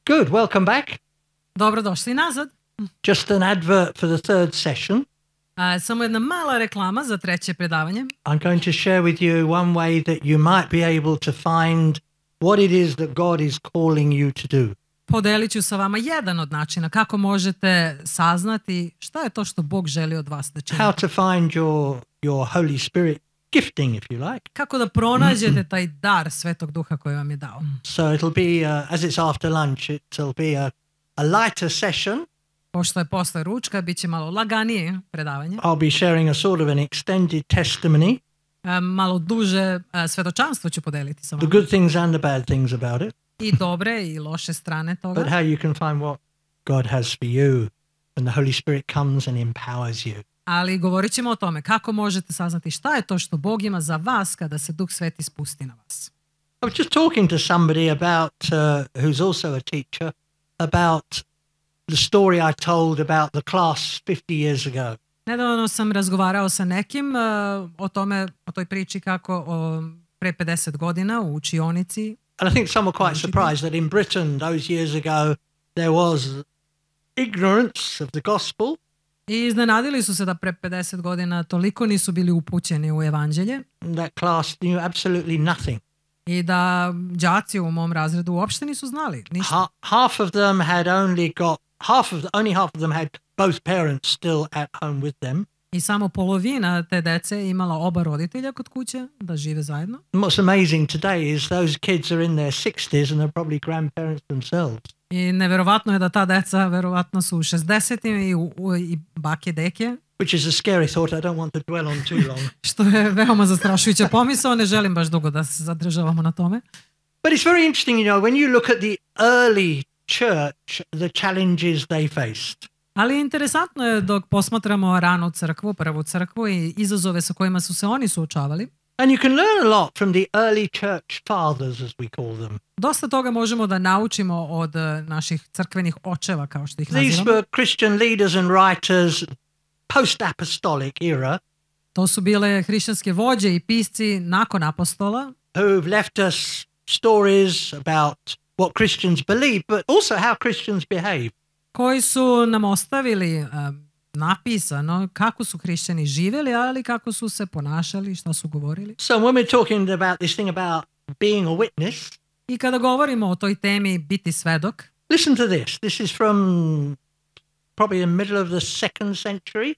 Good, welcome back. Dobrodošli nazad. Just an advert for the third session. Samo jedna mala reklama za treće predavanje. I'm going to share with you one way that you might be able to find what it is that God is calling you to do. Podelit ću sa vama jedan od načina kako možete saznati šta je to što Bog želi od vas da činite. How to find your Holy Spirit gifting, if you like. Kako da pronađete taj dar Svetog Duha koji vam je dao. So it'll be, as it's after lunch, it'll be a lighter session. Pošto je posle ručka, bit će malo laganije predavanje. I'll be sharing a sort of an extended testimony. Malo duže svedočanstvo ću podeliti sa The vama. good things and the bad things about it. I dobre i loše strane toga. But how you can find what God has for you when the Holy Spirit comes and empowers you. Ali govorit ćemo o tome kako možete saznati šta je to što Bog ima za vas kada se Duh Sveti spusti na vas. I was just talking to somebody about, who's also a teacher, about the story I told about the class 50 years ago. Nedavno sam razgovarao sa nekim o toj priči kako pre 50 godina u učionici. And I think some were quite surprised that in Britain those years ago there was ignorance of the gospel. I iznenadili su se da pre 50 godina toliko nisu bili upućeni u evanđelje. That class knew absolutely nothing. I da đaci u mom razredu uopšte nisu znali ništa. Half of them had only half of them had both parents still at home with them. I samo polovina te dece imala oba roditelja kod kuće da žive zajedno. What's amazing today is those kids are in their 60s and they're probably grandparents themselves. I neverovatno je da ta deca verovatno su u 60-im i bake deke. Which is a scary thought. I don't want to dwell on too long. Što je veoma zastrašujuća pomisao, ne želim baš dugo da se zadržavamo na tome. But it's very interesting, when you look at the early church, the challenges they faced. Ali interesantno je dok posmatramo ranu crkvu, prvu crkvu i izazove sa kojima su se oni suočavali. And you can learn a lot from the early church fathers, as we call them. Dosta toga možemo da naučimo od naših crkvenih očeva, kao što ih These nazivamo. were Christian leaders and writers post-apostolic era. To su bile hrišćanske vođe i pisci nakon apostola. Who've left us stories about what Christians believe, but also how Christians behave. Koji su nam ostavili napisano kako su hrišćani živjeli, ali kako su se ponašali, šta su govorili. So when we're talking about this thing about being a witness, I kada govorimo o toj temi biti svedok, listen to this. This is from probably the middle of the 2nd century.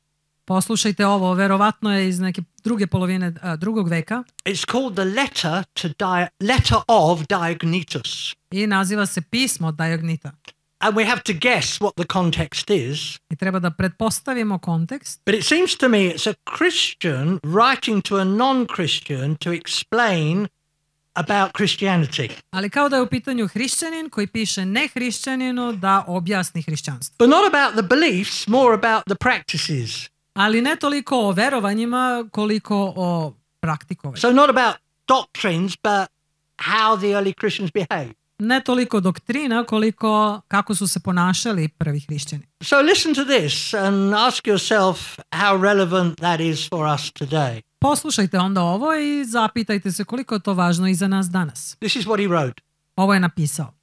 poslušajte ovo, verovatno je iz neke druge polovine drugog veka. It's called the letter of Diognetus. I naziva se pismo Diognita. And we have to guess what the context is. I treba da pretpostavimo kontekst. But it seems to me it's a Christian writing to a non-Christian to explain about Christianity. Ali kao da je u pitanju hrišćanin koji piše nehrišćaninu da objasni hrišćanstvo. But not about the beliefs, more about the practices. Ali ne toliko o verovanjima koliko o praktikovanju. So not about doctrines, but how the early Christians behaved. Ne toliko doktrina koliko kako su se ponašali prvi hrišćani. So listen to this and ask yourself how relevant that is for us today. Poslušajte onda ovo i zapitajte se koliko je to važno i za nas danas. This is what he wrote. Ovo je napisao.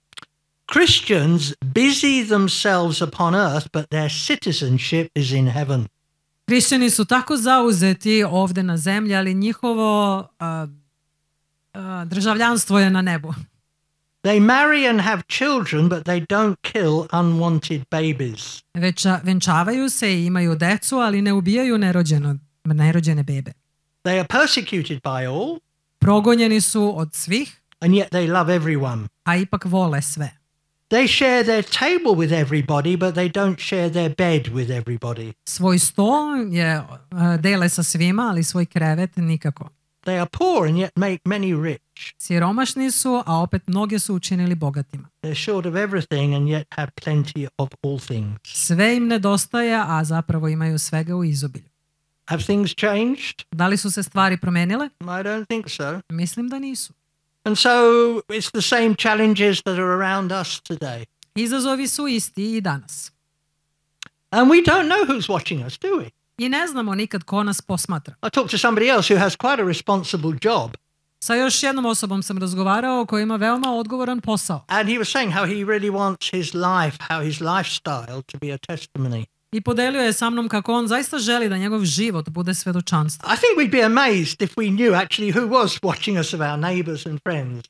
Christians busy themselves upon earth, but their citizenship is in heaven. Hrišćani su tako zauzeti ovde na zemlji, ali njihovo državljanstvo je na nebu. They marry and have children, but they don't kill unwanted babies. Venčavaju se i imaju decu, ali ne ubijaju nerođene bebe. They are persecuted by all, Progonjeni su od svih, and yet they love everyone. a ipak vole sve. They share their table with everybody, but they don't share their bed with everybody. Svoj sto dele sa svima, ali svoj krevet nikako. They are poor and yet make many rich. Siromašni su, a opet mnoge su učinili bogatima. They're short of everything and yet have plenty of all things. Sve im nedostaje, a zapravo imaju svega u izobilju. Have things changed? Da li su se stvari promenile? I don't think so. Mislim da nisu. And so it's the same challenges that are around us today. Izazovi su isti i danas. And we don't know who's watching us, do we? I ne znamo nikad ko nas posmatra. I talked to somebody else who has quite a responsible job. Sa još jednom osobom sam razgovarao koja ima veoma odgovoran posao. And he was saying how he really wants his life, how his lifestyle to be a testimony. I podelio je sa mnom kako on zaista želi da njegov život bude svedočanstvo. I think we'd be amazed if we knew actually who was watching us of our neighbours and friends.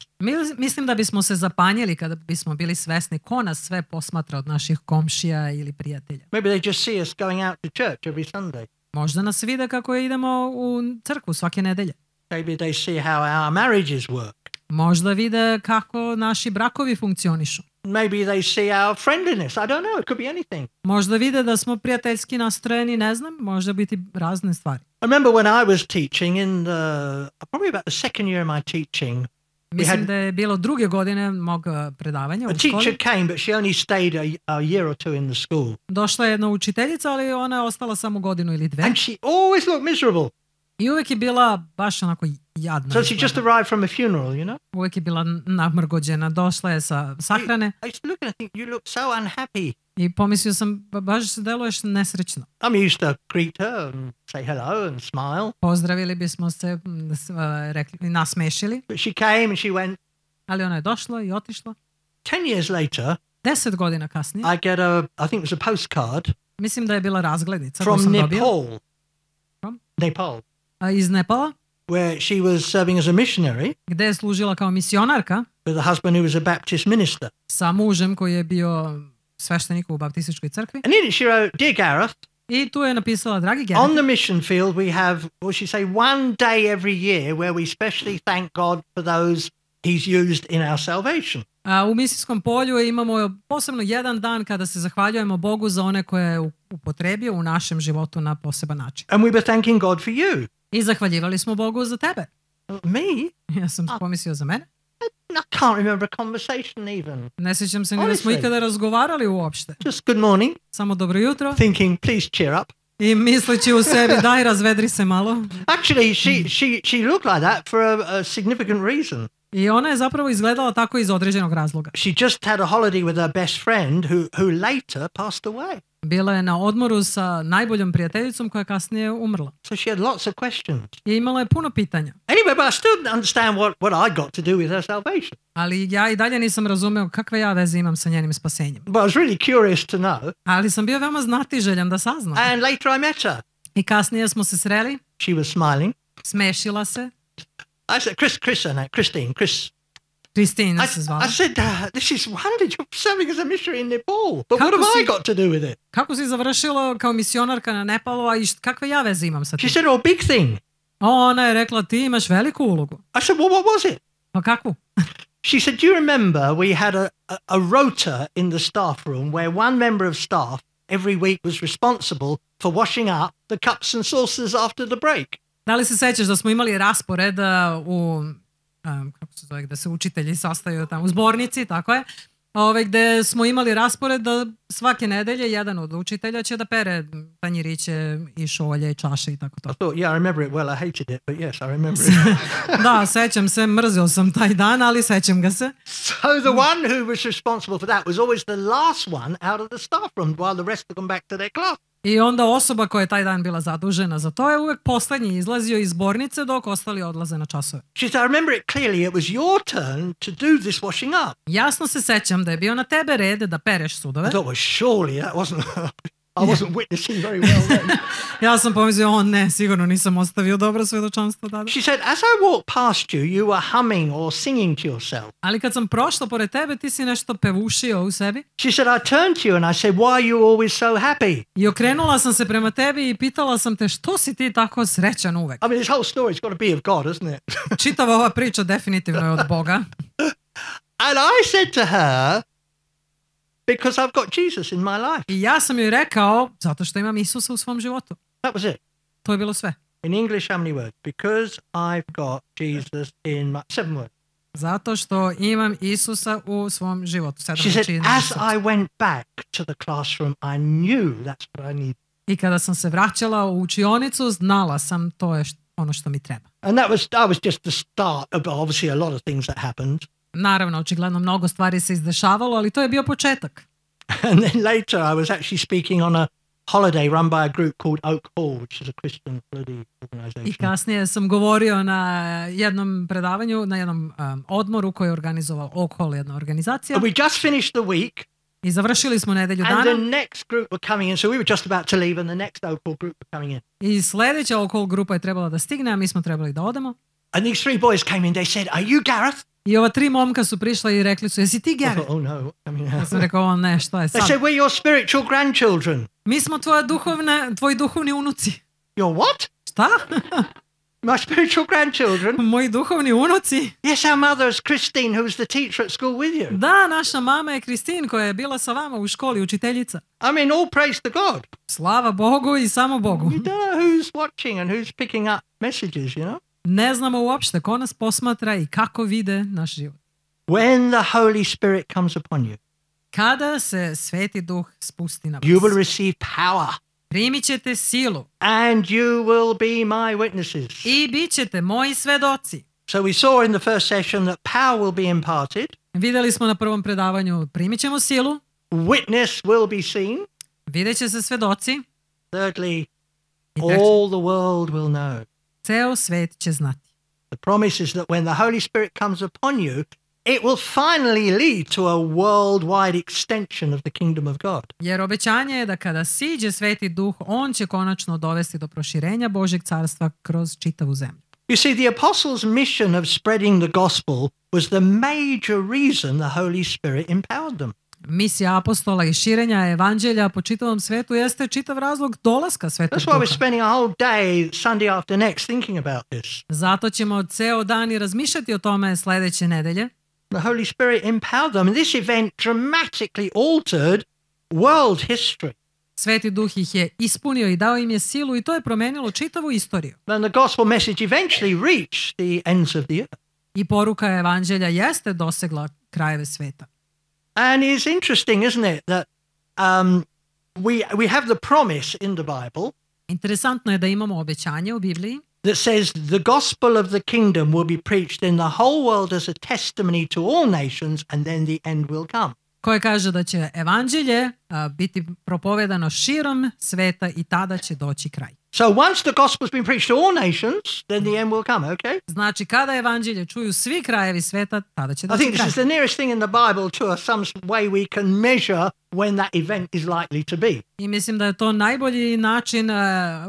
Mislim da bismo se zapanjili kada bismo bili svesni ko nas sve posmatra od naših komšija ili prijatelja. Maybe they just see us going out to church every Sunday. Možda nas vide kako idemo u crkvu svake nedelje. Maybe they see how our marriages work. Možda vide kako naši brakovi funkcionišu. Maybe they see our friendliness. I don't know. It could be anything. Možda vide da smo prijateljski nastrojeni, ne znam, možda biti razne stvari. I remember when I was teaching in probably about the second year of my teaching. Mislim da je bilo druge godine mog predavanja u A školi. teacher came, but she only stayed a year or two in the school. Došla je jedna učiteljica, ali ona je ostala samo godinu ili dve. And she always looked miserable. I uvijek je bila baš onako jadna. So she just arrived from a funeral, you know? Uvijek je bila namrgođena. Došla je sa sahrane. I used to look and I think, you look so unhappy. I pomislio sam, baš deluješ nesrećno. I used to greet her and say hello and smile. Pozdravili bismo se, rekli, nasmešili. But she came and she went. Ali ona je došla i otišla. 10 years later, 10 godina kasnije. I think it was a postcard. Mislim da je bila razglednica. From Nepal. From? Nepal. Iz Nepala. Where she was serving as a missionary. Gde je služila kao misionarka. With a husband who was a Baptist minister. Sa mužem koji je bio sveštenik u baptističkoj crkvi. And in it she wrote, Dear Gareth. I tu je napisala, dragi Gareth. On the mission field we have, what she say, one day every year where we specially thank God for those he's used in our salvation. U misijskom polju imamo posebno jedan dan kada se zahvaljujemo Bogu za one koje je upotrebio u našem životu na poseban način. And we were thanking God for you. I zahvaljivali smo Bogu za tebe. Me? Ja sam pomislio za mene. I can't remember a conversation even. Ne sjećam se ni da smo ikada razgovarali uopšte. Just good morning. Samo dobro jutro. Thinking, please cheer up. I misleći u sebi, daj razvedri se malo. Actually, she looked like that for a significant reason. I ona je zapravo izgledala tako iz određenog razloga. She just had a holiday with her best friend who later passed away. Bila je na odmoru sa najboljom prijateljicom koja kasnije umrla. So she had lots of questions. I imala je puno pitanja. Anyway, but I still didn't understand what I got to do with her salvation. Ali ja i dalje nisam razumeo kakve ja veze imam sa njenim spasenjem. But I was really curious to know. Ali sam bio veoma znatiželjan da saznam. And later I met her. I kasnije smo se sreli. She was smiling. Smešila se. I said, Christine. Kristina se zvala. I said, this is wonderful. You're serving as a missionary in Nepal. But what have I got to do with it? Kako si završila kao misionarka na Nepalu, a kakve ja veze imam sa tim? She said, oh, big thing. Ona je rekla, ti imaš veliku ulogu. I said, well, what was it? Pa kakvu? She said, do you remember we had a rota in the staff room where one member of staff every week was responsible for washing up the cups and saucers after the break? Da li se sećaš da smo imali raspored kako se zove, gde se učitelji sastaju tamo u zbornici, tako je, gde smo imali raspored da svake nedelje jedan od učitelja će da pere tanjiriće i šolje i čaše i tako to. I thought, yeah, I remember it well, I hated it, but yes, I remember it. Da, sećam se, mrzio sam taj dan, ali sećam ga se. So the one who was responsible for that was always the last one out of the staff room while the rest had gone back to their class. I onda osoba koja je taj dan bila zadužena za to je uvek poslednji izlazio iz zbornice dok ostali odlaze na časove. She said, I remember it clearly, it was your turn to do this washing up. Jasno se sećam da je bio na tebe red da pereš sudove. I thought, well, surely that wasn't... I wasn't witnessing very well then. Ja sam pomislio, ne, sigurno nisam ostavio dobro svedočanstvo tada. She said, as I walked past you, you were humming or singing to yourself. Ali kad sam prošla pored tebe, ti si nešto pevušio u sebi. She said, I turned to you and I said, why are you always so happy? I okrenula sam se prema tebi i pitala sam te, što si ti tako srećan uvek? I mean, this whole story's got to be of God, hasn't it? Čitava ova priča definitivno je od Boga. And I said to her, because I've got Jesus in my life. I ja sam joj rekao, zato što imam Isusa u svom životu. That was it. To je bilo sve. In English, how many words? Because I've got Jesus in my... 7 words. Zato što imam Isusa u svom životu. She said, as I went back to the classroom, I knew that's what I needed. I kada sam se vraćala u učionicu, znala sam to je ono što mi treba. And that was just the start of obviously a lot of things that happened. Naravno, očigledno mnogo stvari se izdešavalo, ali to je bio početak. And then later I was actually speaking on holiday run by a group called Oak Hall, which is a Christian holiday I organization. kasnije sam govorio na jednom predavanju, na jednom odmoru koji je organizovao Oak Hall, jedna organizacija. And we just finished the week, I završili smo nedelju and the dana next group were coming in. So we were just about to leave, and the next Oak Hall group were coming in. i sljedeća Oak Hall grupa je trebala da stigne, a mi smo trebali da odemo. And these three boys came in. They said, "Are you Gareth?" I ova 3 momka su prišla i rekli su, jesi ti I Gareth? thought, "Oh no, what's coming Ja now?" sam rekao, o ne, šta je They sad? said, "We're your spiritual grandchildren." Mi smo tvoji duhovni unuci. Your what? Šta? My spiritual grandchildren? Moji duhovni unuci? Yes, our mother is Christine, who was the teacher at school with you. Da, naša mama je Kristin koja je bila sa vama u školi, učiteljica. I mean, all praise to God. Slava Bogu i samo Bogu. You don't know who's watching and who's picking up messages, you know? Ne znamo uopšte ko nas posmatra i kako vide naš život. When the Holy Spirit comes upon you, Kada se Sveti Duh spusti na you will vas, receive power, primit ćete silu and you will be my witnesses. i bit ćete moji svedoci. So we saw in the first session that power will be imparted, Vidjeli smo na prvom predavanju, primit ćemo silu, witness will be seen. vidjet će se svedoci Thirdly, i treće, all the world will know. ceo svet će znati. The promise is that when the Holy Spirit comes upon you, it will finally lead to a worldwide extension of the kingdom of God. Jer obećanje je da kada siđe Sveti Duh, on će konačno dovesti do proširenja Božjeg carstva kroz čitavu zemlju. You see, the apostles' mission of spreading the gospel was the major reason the Holy Spirit empowered them. Misija apostola i širenja evanđelja po čitavom svetu jeste čitav razlog dolaska Svetog That's why we're Duha. spending a whole day, Sunday after next, thinking about this. Zato ćemo ceo dan i razmišljati o tome sljedeće nedelje. The Holy Spirit empowered them, and this event dramatically altered world history. Sveti Duh ih je ispunio i dao im je silu i to je promenilo čitavu istoriju. And the gospel message eventually reached the ends of the earth. I poruka evanđelja jeste dosegla krajeve sveta. And it's interesting, isn't it, that we have the promise in the Bible Interesantno je da imamo obećanje u Bibliji that says the gospel of the kingdom will be preached in the whole world as a testimony to all nations, and then the end will come. koje kaže da će evanđelje biti propovedano širom sveta i tada će doći kraj. So once the gospel's been preached to all nations, then the end will come, okay? Znači, kada evanđelje čuju svi krajevi sveta, tada će I doći think this kraj. is the nearest thing in the Bible to some way we can measure when that event is likely to be. I mislim da je to najbolji način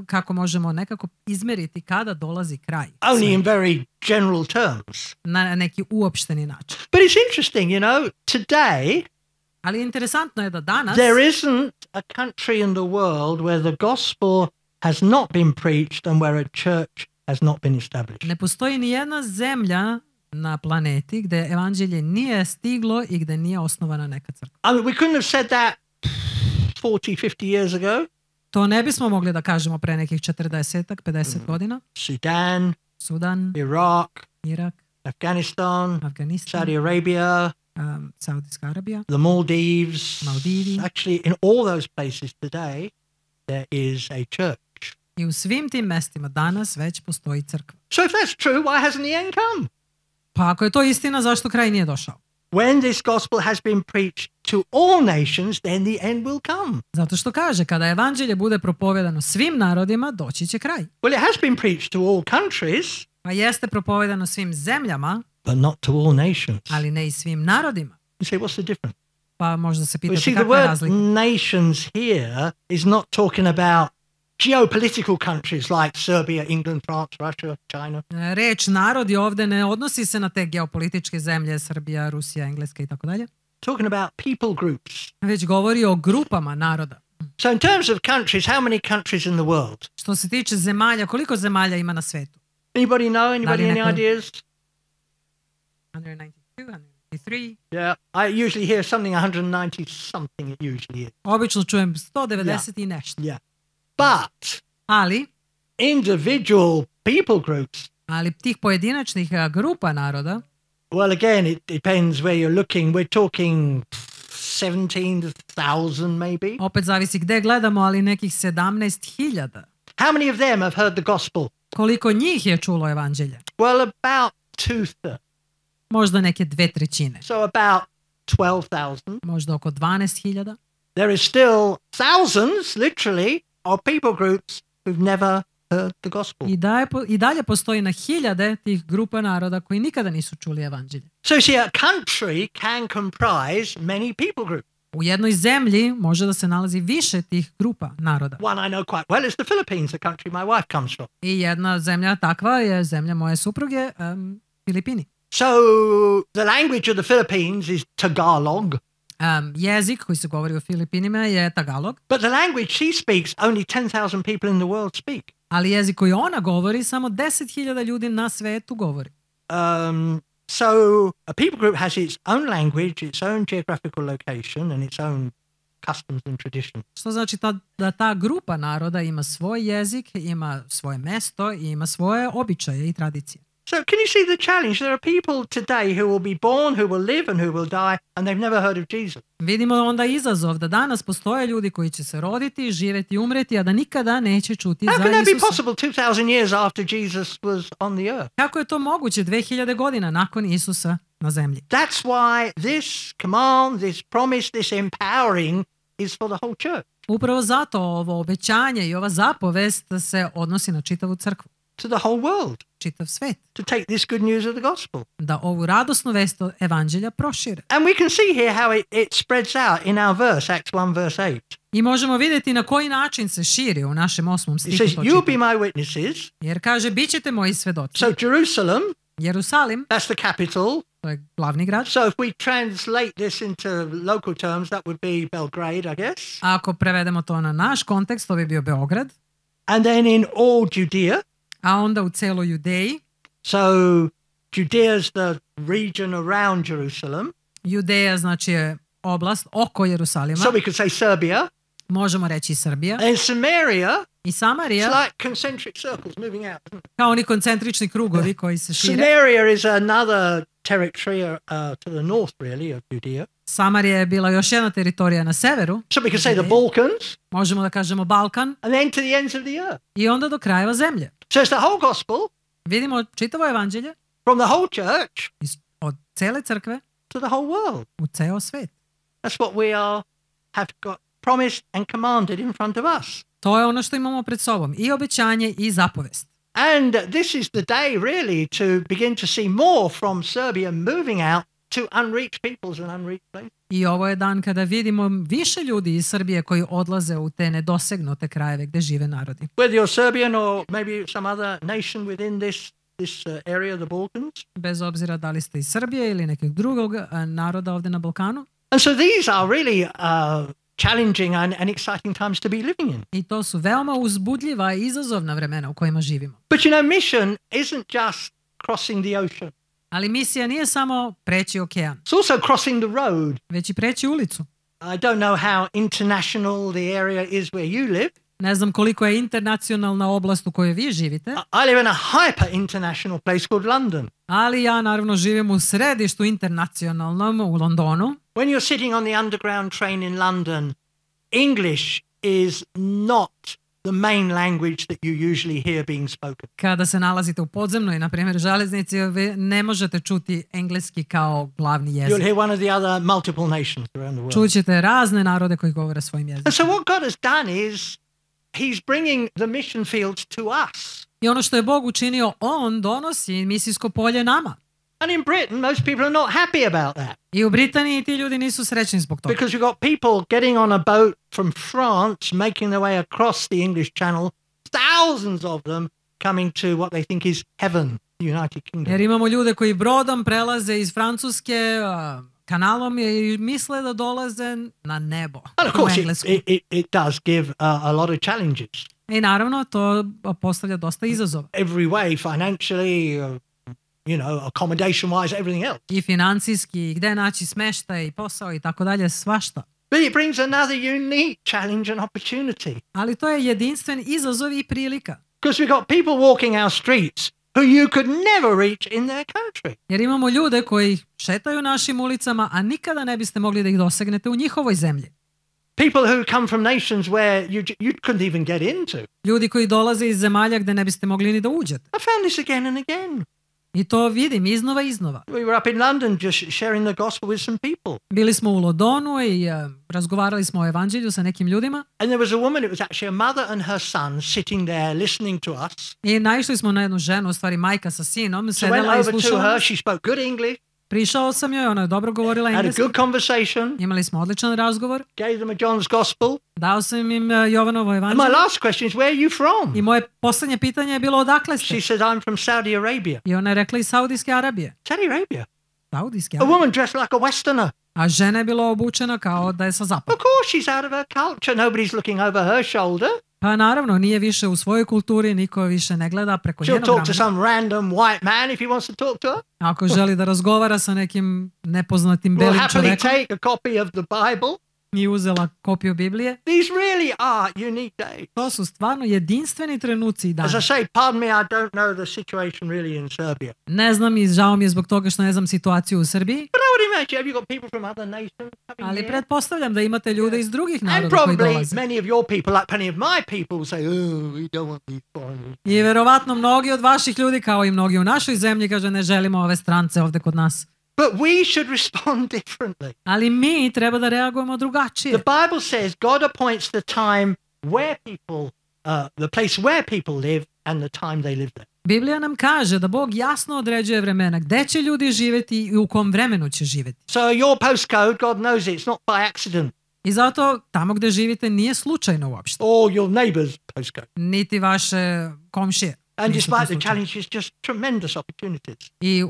kako možemo nekako izmeriti kada dolazi kraj. Only in very general terms. Na neki uopšteni način. But it's interesting, you know, today Ali interesantno je da danas there isn't a country in the world where the gospel has not been preached and where a church has not been established. ne postoji ni jedna zemlja na planeti gde evanđelje nije stiglo i gde nije osnovana neka crkva. I mean, we couldn't have said that 40, 50 years ago. To ne bismo mogli da kažemo pre nekih 40-ak, 50 godina. Sudan, Sudan, Iraq, Irak, Afghanistan, Afganistan, Saudi Arabia, Saudijska Arabija, the Maldives. Maldivi. Actually, in all those places today, there is a church. I u svim tim mestima danas već postoji crkva. So if that's true, why hasn't the end come? Pa ako je to istina, zašto kraj nije došao? When this gospel has been preached to all nations, then the end will come. Zato što kaže, kada evanđelje bude propovedano svim narodima, doći će kraj. Well, it has been preached to all countries, Pa jeste propovedano svim zemljama, but not to all nations. ali ne i svim narodima. You say, what's the difference? Pa možda se We pitate see the kakva je word razlika. nations here is not talking about geopolitical countries like Serbia, England, France, Russia, China. Reč narodi ovde ne odnosi se na te geopolitičke zemlje, Srbija, Rusija, Engleska i tako dalje, Talking about people groups. već govori o grupama naroda. So in terms of countries, how many countries in the world? Što se tiče zemalja, koliko zemalja ima na svetu? Anybody know? Anybody any neko- ideas? 192, 193. Yeah, I usually hear something 190 something it usually is. Obično čujem 190 i nešto. Yeah. But Ali individual people groups, tih pojedinačnih grupa naroda, well, again, it depends where you're looking. We're talking 17,000 maybe. opet zavisi gde gledamo, ali nekih 17.000. How many of them have heard the gospel? Koliko njih je čulo evanđelje? Well, about 2/3. Možda neke 2/3. So about 12,000. Možda oko 12.000. there is still thousands, literally, of people groups who've never heard the gospel. I dalje postoji na hiljade tih grupa naroda koji nikada nisu čuli evanđelje. So you see, a country can comprise many people groups. U jednoj zemlji može da se nalazi više tih grupa naroda. One I know quite well is the Philippines, the country my wife comes from. I jedna zemlja takva je zemlja moje supruge, Filipini. So the language of the Philippines is Tagalog. Jezik koji se govori u Filipinima je Tagalog. But the language she speaks, only 10,000 people in the world speak. Ali jezik koji ona govori, samo 10.000 ljudi na svetu govori. So a people group has its own language, its own geographical location, and its own customs and traditions. Što znači da ta grupa naroda ima svoj jezik, ima svoje mesto i ima svoje običaje i tradicije. So can you see the challenge? There are people today who will be born, who will live and who will die, and they've never heard of Jesus. Vidimo onda izazov da danas postoje ljudi koji će se roditi, živjeti, umreti, a da nikada neće čuti za How can that be Isusa. possible 2,000 years after Jesus was on the earth? Kako je to moguće 2000 godina nakon Isusa na zemlji? That's why this command, this promise, this empowering is for the whole church. Upravo zato ovo obećanje i ova zapovest se odnosi na čitavu crkvu, To the whole world, čitav svet, to take this good news of the gospel. da ovu radosnu vest evanđelja prošire. And we can see here how it spreads out in our verse, Acts 1 verse 8. I možemo vidjeti na koji način se širi u našem 8. It stihu says, to you'll be čitamo. my witnesses. Jer kaže, bit ćete moji svedoci. So Jerusalem, Jerusalim, that's the capital. to je glavni grad. So if we translate this into local terms, that would be Belgrade, I guess. A ako prevedemo to na naš kontekst, to bi bio Beograd. And then in all Judea. A onda u celoj Judeji. So Judea's the region around Jerusalem. Judeja znači je oblast oko Jerusalima. So we could say Serbia. Možemo reći i Srbija. And Samaria. I Samarija. It's like concentric circles moving out. Isn't it? Kao oni koncentrični krugovi koji se šire. Samaria is another territory to the north, really, of Judea. Samarija je bila još jedna teritorija na severu. So we could say the Balkans. Možemo da kažemo Balkan. And then to the ends of the earth. I onda do krajeva zemlje. So it's the whole gospel. Vidimo čitavo evanđelje From the whole church od cele crkve to the whole world. u ceo svet. That's what we have got promised and commanded in front of us. To je ono što imamo pred sobom. I obećanje i zapovest. And this is the day really to begin to see more from Serbia moving out to unreached peoples and unreached places. I ovo je dan kada vidimo više ljudi iz Srbije koji odlaze u te nedosegnute krajeve gde žive narodi. Whether you're Serbian or maybe some other nation within this area, the Balkans. Bez obzira da li ste iz Srbije ili nekog drugog naroda ovde na Balkanu. And so these are really challenging and exciting times to be living in. I to su veoma uzbudljiva i izazovna vremena u kojima živimo. But you know, mission isn't just crossing the ocean. Ali misija nije samo preći okean, It's also crossing the road. već i preći ulicu. I don't know how international the area is where you live. Ne znam koliko je internacionalna oblast u kojoj vi živite, I live in a hyper international place called London. ali ja naravno živim u središtu internacionalnom u Londonu. When you're sitting on the underground train in London, English is not the main language that you usually hear being spoken. Kada se nalazite u podzemnoj, na primjer, železnici, vi ne možete čuti engleski kao glavni You'll jezik. hear one of the other multiple nations around the world. Čućete razne narode koji govore svojim And jezikom. so what God has done is he's bringing the mission fields to us. I ono što je Bog učinio, on donosi misijsko polje nama. And in Britain, most people are not happy about that I u Britaniji ti ljudi nisu srećni zbog toga. because you've got people getting on a boat from France, making their way across the English Channel, thousands of them coming to what they think is heaven, the United Kingdom. Jer imamo ljude koji brodom prelaze iz Francuske kanalom i misle da dolaze na nebo. And of u course, Englesku. it does give a lot of challenges. I naravno to postavlja dosta izazova. Every way, financially, accommodation-wise, everything else. I financijski, i gde naći smeštaj i posao i tako dalje, svašta. But it brings another unique challenge and opportunity. Ali to je jedinstven izazov i prilika. Because we've got people walking our streets who you could never reach in their country. Jer imamo ljude koji šetaju našim ulicama, a nikada ne biste mogli da ih dosegnete u njihovoj zemlji. People who come from nations where you couldn't even get into. Ljudi koji dolaze iz zemalja gde ne biste mogli ni da uđete. I found this again and again. I to vidim iznova. We were up in London just sharing the gospel with some people. Bili smo u Londonu i razgovarali smo o evanđelju sa nekim ljudima. And there was a woman, it was actually a mother and her son sitting there listening to us. I naišli smo na jednu ženu, u stvari majka sa sinom, So went sedela i over to slušala her, nas. she spoke good English, Prišao sam joj, ona je dobro govorila had a engleski. good conversation, Imali smo odličan razgovor. gave them a John's gospel. Dao sam im Jovanovo And my evanđelje. last question is, where are you from? I moje posljednje pitanje je bilo odakle ste? She said, I'm from Saudi Arabia. I ona je rekla iz Saudijske Arabije. Saudi Arabia? Saudijske A Arabije. woman dressed like a Westerner. A žena je bila obučena kao da je sa zapada. Of course, she's out of her culture. Nobody's looking over her shoulder. Pa naravno, nije više u svojoj kulturi, niko više ne gleda preko She'll njenog talk to ramena. some random white man if he wants to talk to her. Ako želi da razgovara sa nekim nepoznatim Will belim happily čovekom take a copy of the Bible. i uzela kopiju Biblije. These really are unique days. To su stvarno jedinstveni trenuci i As I dani. say, pardon me, I don't know the situation really in Serbia. Ne znam i žao mi je zbog toga što ne znam situaciju u Srbiji, But I would imagine, have you got people from other nations coming ali here? pretpostavljam da imate ljude iz drugih And naroda koji probably dolaze. many of your people, like plenty of my people, will say, oh, we don't want these foreigners. I verovatno mnogi od vaših ljudi, kao i mnogi u našoj zemlji, kaže ne želimo ove strance ovde kod nas. But we should respond differently. Ali mi treba da reagujemo drugačije. The Bible says God appoints the time where people, the place where people live and the time they live there. Biblija nam kaže da Bog jasno određuje vremena gde će ljudi živjeti i u kom vremenu će živjeti. So your postcode, God knows it's not by accident. I zato tamo gde živite nije slučajno uopšte. Or your neighbour's postcode. Niti vaše komšije. And nisu to despite the slučajno. challenges, just tremendous opportunities. I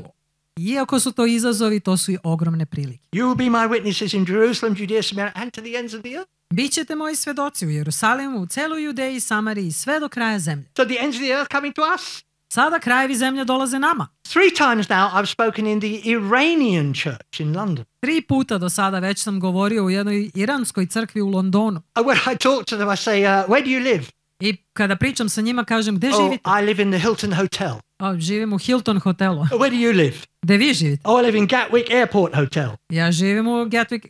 iako su to izazovi, to su i ogromne prilike. You will be my witnesses in Jerusalem, Judea, Samaria, and to the ends of the earth. Bićete moji svedoci u Jerusalimu, u celoj Judeji, Samariji, sve do kraja zemlje. So the ends of the earth coming to us. Sada krajevi zemlje dolaze nama. 3 times now I've spoken in the Iranian church in London. 3 puta do sada već sam govorio u jednoj iranskoj crkvi u Londonu. When I talk to them, I say, where do you live? I kada pričam sa njima, kažem, gde Oh, živite? I live in the Hilton Hotel. O, živim u Hilton hotelu. Where do you live? Gde vi živite? Oh, I live in Gatwick Airport Hotel. Ja živim u Gatwick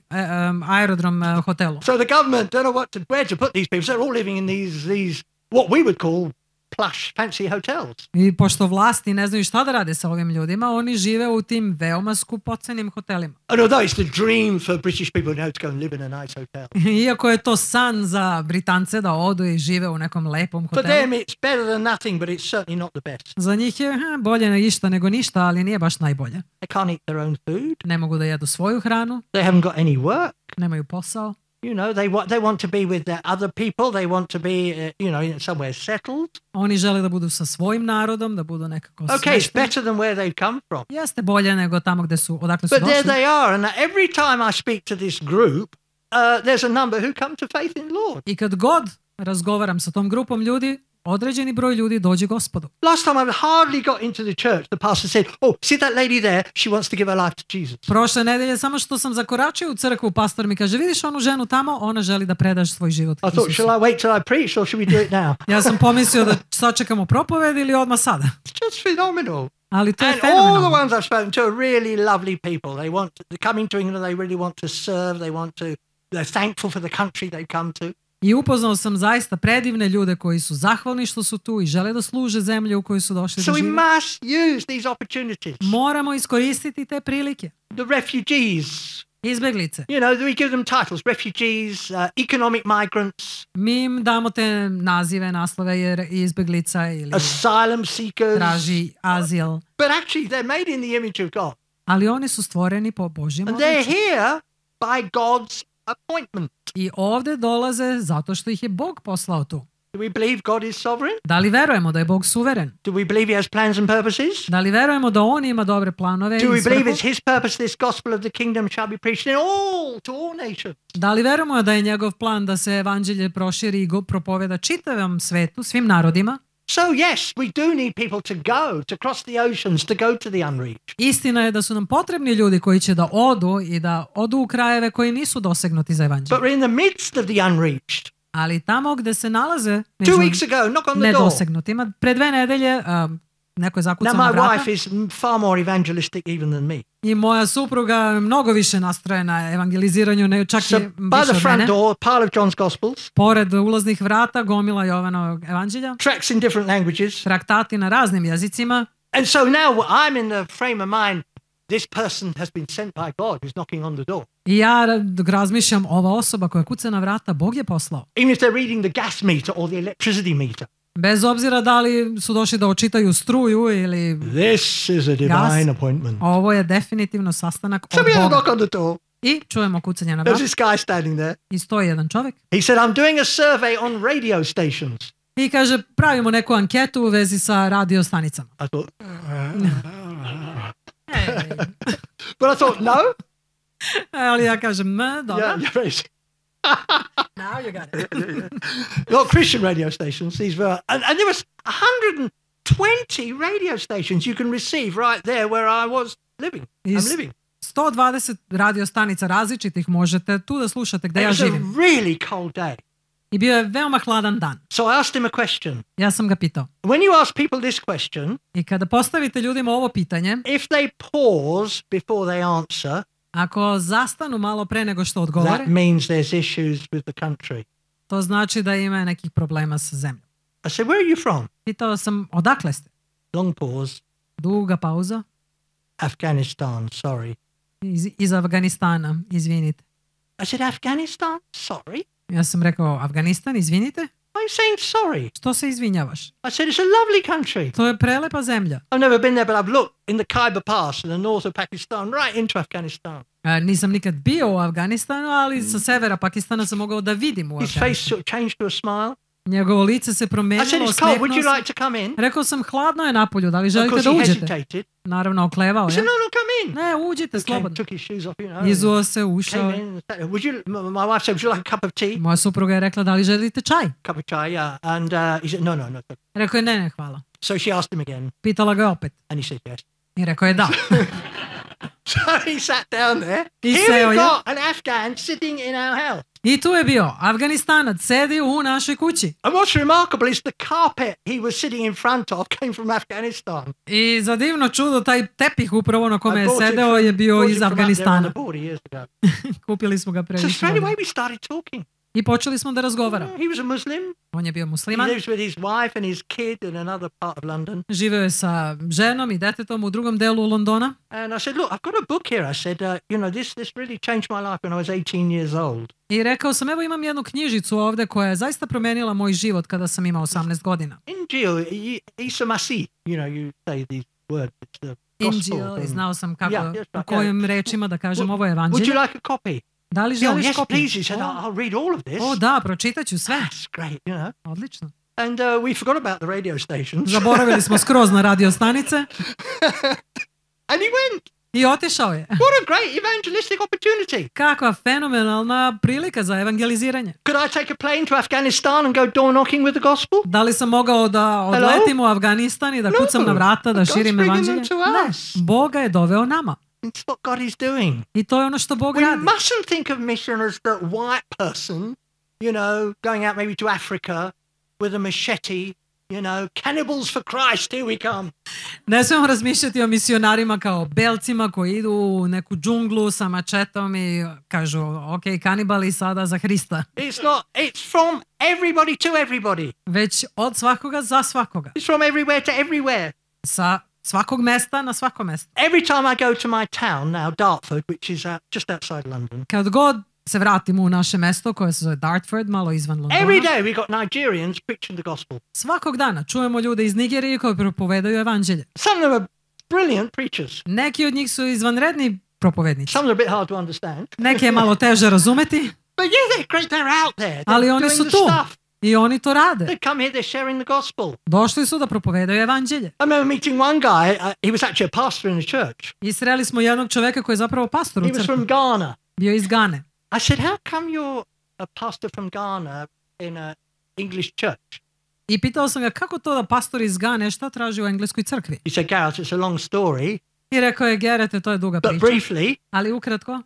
aerodrom hotelu. So the government don't know where to put these people. So they're all living in these what we would call plush, fancy hotels. I pošto vlasti ne znaju šta da rade sa ovim ljudima, oni žive u tim veoma skupocenim hotelima. And although it's the dream for British people to go and live in a nice hotel, Iako je to san za Britance da odu i žive u nekom lepom for hotelu. them it's better than nothing, but it's certainly not the best. Za njih je bolje na išta nego ništa, ali nije baš najbolje. They can't eat their own food. Ne mogu da jedu svoju hranu, They haven't got any work. nemaju posao. You know, they want to be with their other people. They want to be, somewhere settled. Oni žele da budu sa svojim narodom, da budu nekako Okay, it's smešteni. better than where they come from. Jeste bolje nego tamo odakle su But there došli. they are, and every time I speak to this group, there's a number who come to faith in the Lord. I kad god razgovaram sa tom grupom ljudi, određeni broj ljudi dođe Gospodu. Last time I hardly got into the church, the pastor said, oh, see that lady there? She wants to give her life to Jesus. Prošle nedelje, samo što sam zakoračio u crkvu, pastor mi kaže, vidiš onu ženu tamo, ona želi da predaš svoj život I thought, Isusu. shall I wait till I preach or should we do it now? Ja sam pomislio da sačekamo propoved ili odmah sada. It's just phenomenal. Ali to je And all the fenomenalno. ones I've spoken to are really lovely people. They're coming to England, they really want to serve, they're thankful for the country they come to. I upoznao sam zaista predivne ljude koji su zahvalni što su tu i žele da služe zemlju u kojoj su došli So da we žive. must use these opportunities. Moramo iskoristiti te prilike. The refugees, Izbeglice. we give them titles, refugees, economic migrants, Mi im damo te nazive, naslove jer izbeglica ili asylum seekers. traži azil. But actually, they're made in the image of God. Ali oni su stvoreni po Božjem And they're obličju. here by God's appointment. I ovde dolaze zato što ih je Bog poslao tu. Do we believe God is sovereign? Da li verujemo da je Bog suveren? Do we believe he has plans and purposes? Da li verujemo da On ima dobre planove Do we i believe svrhu? it's his purpose this gospel of the kingdom shall be preached to all nations? Da li verujemo da je njegov plan da se evanđelje proširi i propoveda čitavom svetu, svim narodima? So yes, we do need people to cross the oceans, to go to the unreached. Istina je da su nam potrebni ljudi koji će da odu u krajeve koji nisu dosegnuti za But evanđelje. we're in the midst of the unreached. Ali tamo gde se nalaze 2 među weeks ago, knock on the door. nedosegnutima, pre 2 nedelje neko je Now zakucao na my vrata wife is far more evangelistic even than me. i moja supruga je mnogo više nastrojena evangeliziranju, čak So i by više the od front mene. door, pile of John's Gospels, Pored ulaznih vrata gomila Jovanovog evanđelja, tracts in different languages, traktati na raznim jezicima And so now I'm in the frame of mind, this person has been sent by God who's knocking on the door. I ja razmišljam, ova osoba koja kuca na vrata, Bog je poslao. Even if they're reading the gas meter or the electricity meter. Bez obzira da li su došli da očitaju struju ili This is a divine appointment. ovo je definitivno sastanak So od we have a Boga. knock on the door. I čujemo kucanje na There's vrata this guy standing there. i stoji jedan čovjek He said, I'm doing a survey on radio stations. i kaže pravimo neku anketu u vezi sa radio stanicama. I thought, Hey. but I thought, no. Ali ja kažem, dobro. Yeah, very- Now you got it. not Christian radio stations. These were, and there was 120 radio stations you can receive right there where I was living. I'm living. 120 radio stanica različitih možete tu da slušate gde It ja was a živim. really cold day. I bio je veoma hladan dan. So I asked him a question. Ja sam ga pitao. When you ask people this question, I kada postavite ljudima ovo pitanje, if they pause before they answer, ako zastanu malo pre nego što odgovore, that means there's issues with the country. to znači da ima nekih problema sa zemljom. I said, where are you from? Pitao sam, odakle ste? Long pause. Duga pauza. Afghanistan, sorry. Iz Afganistana, izvinite. I said, Afghanistan? Sorry? Ja sam rekao, Afganistan, izvinite? Why are you saying sorry? Što se izvinjavaš? I said, it's a lovely country. To je prelepa zemlja. I've never been there, but I've looked in the Khyber Pass in the north of Pakistan, right into Afghanistan. Nisam nikad bio u Afganistanu, ali sa severa Pakistana sam mogao da vidim u His face Afganistanu. sort of changed to a smile. Njegovo lice se I said, promenilo, it's cold. Would osmehnuo you se. like to come in? Rekao sam, hladno je napolju, da li Of želite course, da he uđete? hesitated. Naravno, oklevao I je. said, no, come in. Ne, uđite, slobodno. Took his shoes off, you know. Izuo se, ušao. Came in. Would you? My wife said, would you like a cup of tea? Moja supruga je rekla, da li želite čaj? Cup of chai, yeah. And he said, no, no, no. Rekao je, ne, hvala. So she asked him again, Pitala ga je opet. and he said yes. I rekao je da. So he sat down there. He Here said, we've yeah. got an Afghan sitting in our house. I tu je bio Afganistanac, sedi u našoj kući. And what's remarkable is the carpet he was sitting in front of came from Afghanistan. I za divno čudo, taj tepih upravo na kome I je bought it sedeo from- je bio bought iz it from out there on Afganistana. the border years ago. Kupili smo ga pre So više straight godina. away we started talking. I počeli smo da razgovaramo. He was a Muslim. On je bio He musliman. lives with his wife and his kid in another part of London. Živeo je sa ženom i detetom u drugom delu Londona. And I said, look, I've got a book here. I said, this really changed my life when I was 18 years old. I rekao sam, evo imam jednu knjižicu ovde koja je zaista promenila moj život kada sam imao 18 godina. Injil, Isa Masih, you say these words. It's the gospel. Injil, i thing. znao sam kako, Yeah, yes, u kojim rečima da kažem ovo je Would evanđelje. you like a copy? Da li Yeah, želiš yes, kopiju? please. He said, I'll read all of this. O da, pročitat ću sve. That's great, Odlično. And we forgot about the radio stations. Zaboravili smo skroz na radio stanice And he went. i otišao je. What a great evangelistic opportunity. Kakva fenomenalna prilika za evangeliziranje. Could I take a plane to Afghanistan and go door knocking with the gospel? Da li sam mogao da odletim u Afganistan i da kucam na vrata, da God's širim bringing evanđelje? them to Ne, us. Boga je doveo nama. It's what God is doing. I to je ono što Bog We radi. mustn't think of mission as the white person, going out maybe to Africa with a machete, cannibals for Christ, here we come. Ne smemo razmišljati o misionarima kao belcima koji idu u neku džunglu sa mačetom i kažu, ok, kanibali sada za Hrista. It's from everybody to everybody. Već od svakoga za svakoga. It's from everywhere to everywhere. Sa svakog mesta na svako mesto. Every time I go to my town now, Dartford, which is just outside London, Kad god se vratimo u naše mesto koje se zove Dartford, malo izvan Londona, every day we got Nigerians preaching the gospel. svakog dana čujemo ljude iz Nigerije koji propovedaju evanđelje. Some of them are brilliant preachers. Neki od njih su izvanredni propovednici. Some are a bit hard to understand. Neke je malo teže razumeti, But yeah, they're great. They're out there. They're ali oni doing su the tu stuff. i oni to rade. They come here, they're sharing the gospel. Došli su da propovedaju evanđelje. I remember meeting one guy, he was actually a pastor in the church. I sreli smo jednog čoveka koji je zapravo pastor u He was crkvi. from Ghana. Bio iz Gane. I said, how come you're a pastor from Ghana in an English church? I pitao sam ga kako to da pastor iz Gane šta traži u engleskoj crkvi. He said, Gareth, it's a long story, I rekao je, Gerete, to je duga but priča. briefly, Ali ukratko,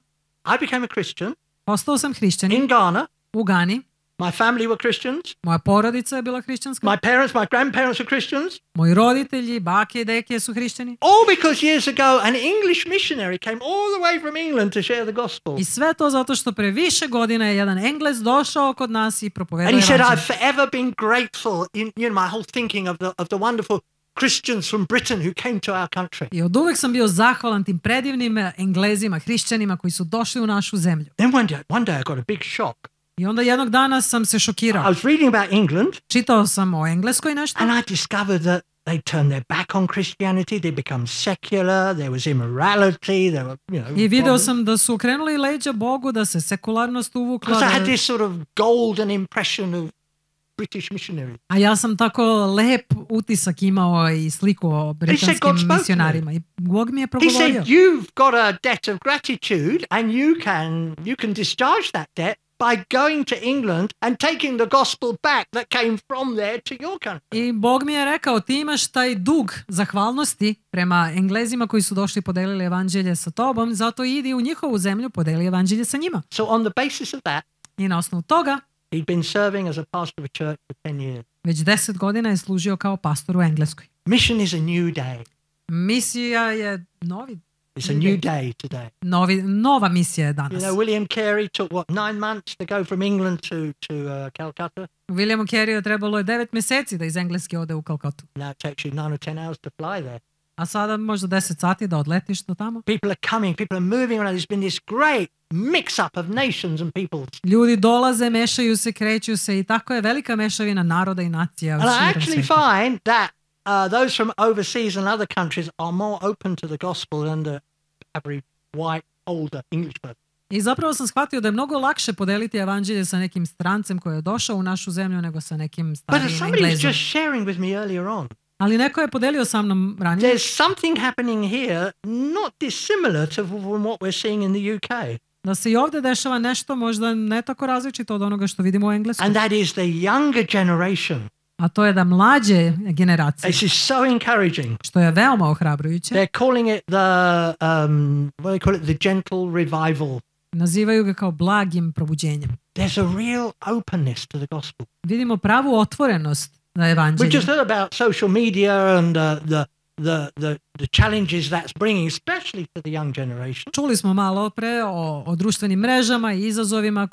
I became a Christian postao sam hrišćanin in Ghana. u Gani. My family were Christians. Moja porodica je bila hrišćanska. My grandparents were Christians. Moji roditelji, bake i deke su hrišćani. All because years ago, an English missionary came all the way from England to share the gospel. I sve to zato što pre više godina je jedan Englez došao kod nas i propovedao And he said, evanđelje. I've forever been grateful in my whole thinking of the wonderful Christians from Britain who came to our country. I od uvek sam bio zahvalan tim predivnim Englezima, hrišćanima koji su došli u našu zemlju. Then one day I got a big shock. I onda jednog dana sam se I šokirao. was reading about England Čitao sam o Engleskoj nešto and I discovered that they turned their back on Christianity, they become secular, there was immorality, there were, i video problems. sam da su okrenuli leđa Bogu, da se sekularnost uvukla. Because I had this sort of golden impression of British missionaries. A ja sam tako lep utisak imao i sliku o God britanskim spoke to me. misionarima. I Bog mi je He progovorio. said, you've got a debt of gratitude and you can discharge that debt by going to England and taking the gospel back that came from there to your country. I Bog mi je rekao, ti imaš taj dug zahvalnosti prema Englezima koji su došli i podelili evanđelje sa tobom, zato idi u njihovu zemlju, podeli evanđelje sa njima. So on the basis of that, I na osnovu toga, he'd been serving as a pastor of a church for 10 years. već 10 godina je služio kao pastor u Engleskoj. Mission is a new day. Misija je It's a new day today. nova misija je You danas. know, William Carey took 9 months to go from England to Calcutta. Williamu Careyu trebalo je 9 mjeseci da iz Engleske ode u Kalkatu. Now it takes you 9 or 10 hours to fly there. A sada možda 10 sati da odletiš do tamo. People are coming, people are moving around. There's been this great mix-up of nations and peoples. Ljudi dolaze, mešaju se, kreću se i tako je velika mešavina naroda i nacija u And I širom actually svijetu. find that those from overseas and other countries are more open to the gospel than the average white, older English person. I zapravo sam shvatio da je mnogo lakše podeliti evanđelje sa nekim strancem koji je došao u našu zemlju nego sa nekim But starijim somebody was Englezom. just sharing with me earlier on. Ali neko je podelio sa mnom ranije. There's something happening here not dissimilar to from what we're seeing in the UK. Da se i ovdje dešava nešto možda ne tako različito od onoga što vidimo u Engleskoj. And that is the younger generation. A to je da mlađe generacije, This is so encouraging. što je veoma ohrabrujuće, They're calling it what do they call it? The gentle revival. nazivaju ga kao blagim probuđenjem. There's a real openness to the gospel. Vidimo pravu otvorenost na We evanđelju. just heard about social media and the challenges that's bringing, especially to the young generation. Čuli smo malo pre o društvenim mrežama i izazovima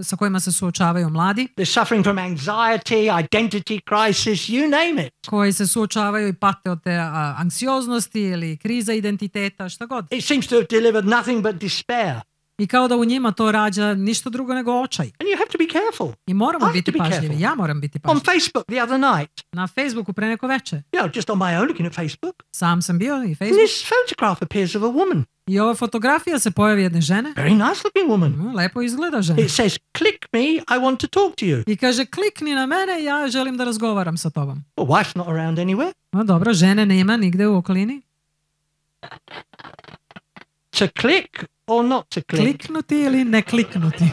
sa kojima se suočavaju mladi, They're suffering from anxiety, identity crisis, you name it. koji se suočavaju i pate od te anksioznosti ili kriza identiteta, šta god. It seems to have delivered nothing but despair. I kao da u njima to rađa ništa drugo nego očaj. And you have to be careful. I moramo I have biti to be pažljivi. careful. Ja moram biti On pažljiv. Facebook the other night, Na Facebooku pre neko veče. just on my own looking at Facebook, Sam sam bio i and Facebook. this photograph appears of a woman, I ova fotografija se pojavi jedne žene. very nice looking woman. Lepo izgleda žena. It says, click me, I want to talk to you. I kaže, klikni na mene, ja želim da razgovaram sa tobom. Well, wife's not around anywhere. No dobro, žene nema nigde u okolini. To click or not to click? Kliknuti ili ne kliknuti.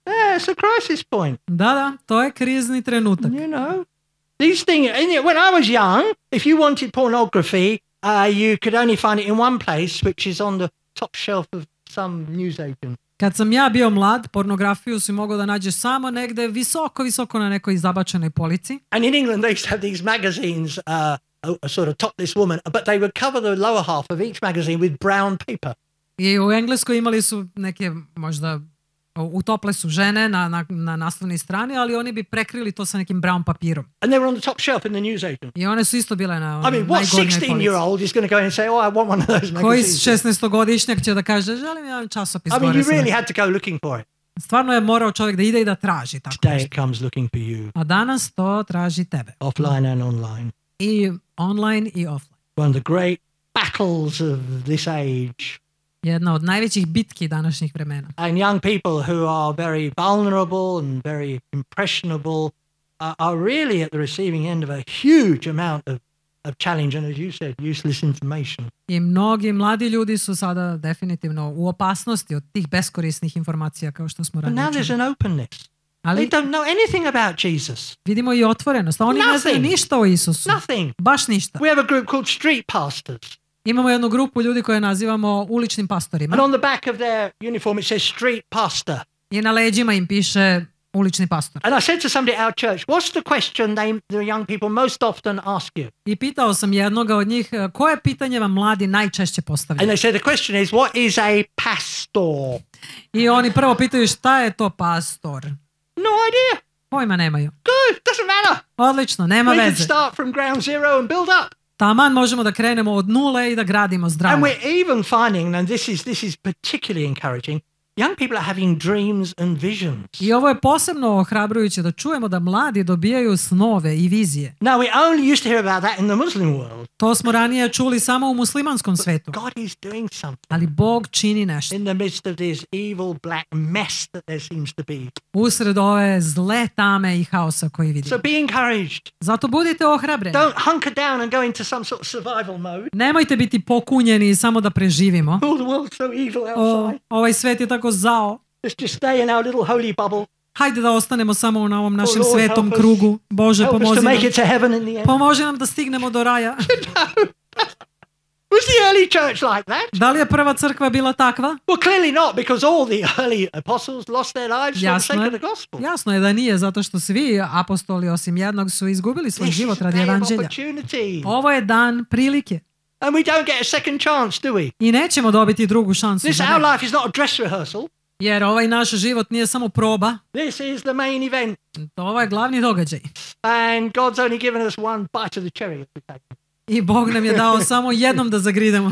Yeah, it's a crisis point. Da, to je krizni trenutak. You know, these things, when I was young, if you wanted pornography, you could only find it in one place, which is on the top shelf of some newsagent. Kad sam ja bio mlad, pornografiju si mogao da nađeš samo negde visoko na nekoj zabačenoj polici. And in England, they used to have these magazines, a sort of topless woman, but they would cover the lower half of each magazine with brown paper. I u Engleskoj imali su neke možda utople su žene na naslovnoj strani, ali oni bi prekrili to sa nekim brown papirom. And they were on the top shelf in the newsagent. I one su isto bile na I mean, what najgornjoj 16-year-old is going to go in and say, I want one of those Koji magazines? 16-godišnjak će da kaže, želim jedan časopis I mean, gore you sa really mnom. had to go looking for it. Stvarno je morao čovjek da ide i da traži tako Today nešto. it comes looking for you, A danas to traži tebe. offline and online. I online i offline. One of the great battles of this age. Jedna od najvećih bitki današnjih vremena. And young people who are very vulnerable and very impressionable are really at the receiving end of a huge amount of challenge and, as you said, useless information. I mnogi mladi ljudi su sada definitivno u opasnosti od tih beskorisnih informacija kao što smo But now ranije there's čuli. an openness. They Ali don't know anything about Jesus. vidimo i otvorenost. A oni ne znaju Nothing. ništa o Isusu. Nothing. Baš ništa. We have a group called street pastors. Imamo jednu grupu ljudi koje nazivamo uličnim pastorima. And on the back of their uniform it says street pastor. I na leđima im piše ulični pastor. And I said to somebody at our church, what's the question the young people most often ask you? I pitao sam jednoga od njih, koje pitanje vam mladi najčešće And postavljaju? they said the question is, what is a pastor? I oni prvo pitaju šta je to pastor. No idea. Pojma nemaju. Good, doesn't matter. Odlično, nema We can veze. start from ground zero and build up. Taman možemo da krenemo od nule i da gradimo zdravo. And we're even finding, and this is particularly encouraging, young people are having dreams and visions. I ovo je posebno ohrabrujuće da čujemo da mladi dobijaju snove i vizije. Now, we only used to hear about that in the Muslim world. To smo ranije čuli samo u muslimanskom svetu. God is doing something Ali Bog čini nešto. in the midst of this evil black mess that there seems to be. Usred ove zle tame i haosa koji So vidimo. be encouraged. Zato budite ohrabreni. Don't hunker down and go into some sort of survival mode. Nemojte biti pokunjeni samo da preživimo. Oh, the world's so evil outside. Ovaj svet je tako zao. Let's just stay in our little holy bubble. Hajde da ostanemo samo na ovom našem Lord, svetom help us. krugu. Bože, Help us to pomozi nam. make it to heaven in the end. Pomoži nam da stignemo do raja. Was the early church like that? Da li je prva crkva bila takva? Well, clearly not, because all the early apostles lost their lives for the Jasno sake je. of the gospel. Jasno je da nije, zato što svi apostoli osim jednog su izgubili svoj This is život a radi day of evanđelja. opportunity. Ovo je dan prilike. And we don't get a second chance, do we? I nećemo dobiti drugu šansu. This za our ne? life is not a dress rehearsal. Jer ovaj naš život nije samo proba. This is the main event. Ovo je glavni događaj. And God's only given us one bite of the cherry. If we take it. I Bog nam je dao samo jednom da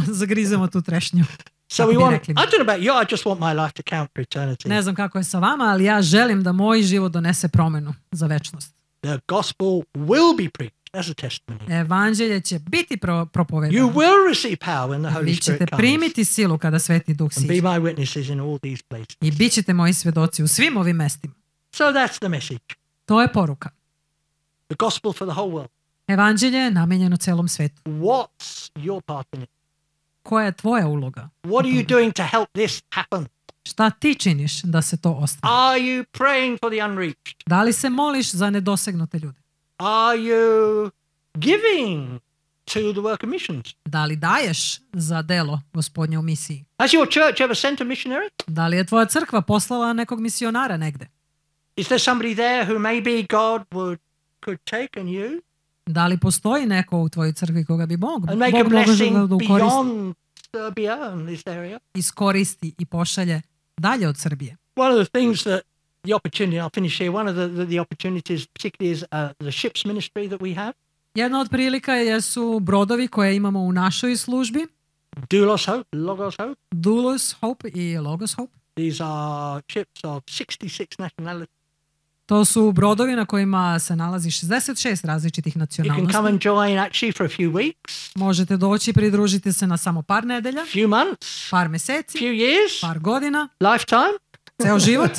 zagrizemo tu trešnju. So Kako we bi want, rekli. I don't know about you, I just want my life to count for eternity. Ne znam kako je sa vama, ali ja želim da moj život donese promjenu za večnost. The gospel will be preached as a testimony. Evanđelje će biti You propovedano. will receive power when the Holy Vi Spirit ćete comes. primiti silu kada Sveti Duh And be siđe. my witnesses in all these places. I bit ćete moji svjedoci u svim ovim mestima. So that's the message. To je poruka. The gospel for the whole world. Evanđelje je namijenjeno celom svetu. What's your part in it? Koja je tvoja uloga? What are you doing to help this happen? Šta ti činiš da se to ostvari? Are you praying for the unreached? Da li se moliš za nedosegnute ljude? Are you giving to the work of missions? Da li daješ za delo Gospodnje u misiji? Has your church ever sent a missionary? Da li je tvoja crkva poslala nekog misionara negde? Is there somebody there who maybe God could take and use Da li postoji neko u tvojoj crkvi koga bi Bog and make a mogao blessing da beyond Serbia and this area? iskoristi i pošalje dalje od Srbije? One of the things that the opportunity, I'll finish here, one of the opportunities particularly is the ships ministry that we have. Jedna od prilika jesu brodovi koje imamo u našoj službi, Doulos Hope, Logos Hope. Doulos Hope i Logos Hope. These are ships of 66 nationalities. To su brodovi na kojima se nalazi 66 različitih You can come nacionalnosti. and join actually for a few weeks, Možete doći i pridružiti se na samo par nedelja, few months, par meseci, few years, par godina, lifetime, ceo život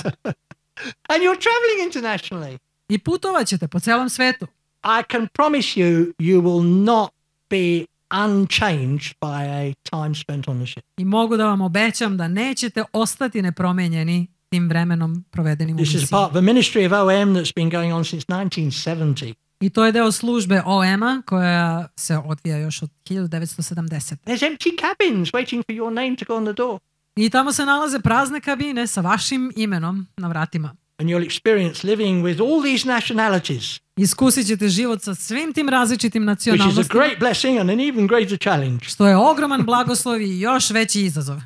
and you're traveling internationally. i putovat ćete po celom svetu. I can promise you, you will not be unchanged by a time spent on the ship. I mogu da vam obećam da nećete ostati nepromenjeni tim vremenom provedenim u This is misiji. part of a ministry of OM that's been going on since 1970. I to je deo službe OM-a koja se odvija još od 1970. There's empty cabins waiting for your name to go on the door. I tamo se nalaze prazne kabine sa vašim imenom na vratima. And you'll experience living with all these nationalities, Iskusit ćete život sa svim tim različitim which is a nacionalnostima, great blessing and an even greater challenge, što je ogroman blagoslov i još veći izazov.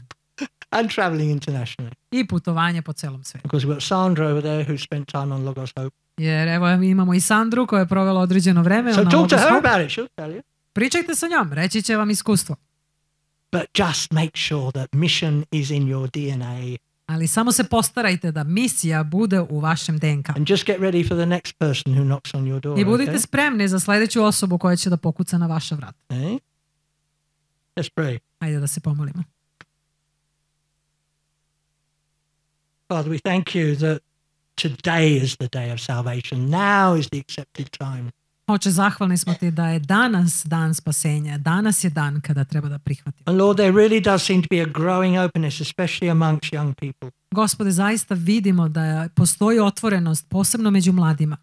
and traveling internationally. I putovanje po celom svetu. Because we've got Sandra over there who spent time on Logos Hope. Jer evo mi imamo i Sandru koja je provela određeno vreme. So na talk to Logos her Hope. about it, she'll tell you. Pričajte sa njom, reći će vam iskustvo. But just make sure that mission is in your DNA Ali samo se postarajte da misija bude u vašem DNK. and just get ready for the next person who knocks on your door. I budite Okay? spremni za sljedeću osobu koja će da pokuca na vaša vrata. Eh? Let's pray. Ajde da se pomolimo. Father, we thank you that today is the day of salvation. Now is the accepted time. Oče, zahvalni smo ti da je danas dan spasenja. Danas je dan kada treba da prihvatimo. And Lord, there really does seem to be a growing openness, especially amongst young people, Gospode, zaista vidimo da postoji otvorenost, posebno među mladima,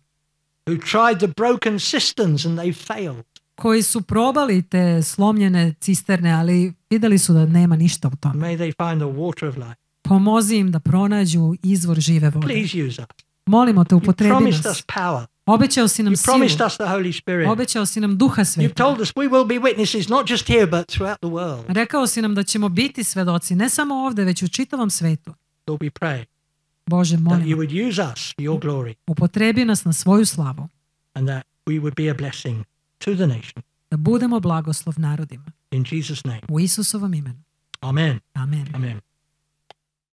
who tried the broken cisterns and they failed. koji su probali te slomljene cisterne, ali videli su da nema ništa u tome. May they find the water of life. Pomozi im da pronađu izvor žive vode. Please use us. Molimo te, You upotrebi promised nas. us power. Obećao si nam You promised silu. us the Holy Spirit. Obećao si nam Duha You've Sveta. told us we will be witnesses not just here but throughout the world. Rekao si nam da ćemo biti svedoci ne samo ovde, već u čitavom svetu. Lord, we pray Bože, that you molim, would use us for your glory, upotrebi nas na svoju slavu, and that we would be a blessing to the nation. da budemo blagoslov narodima. In Jesus' name. U Isusovom imenu. Amen. Amen. Amen.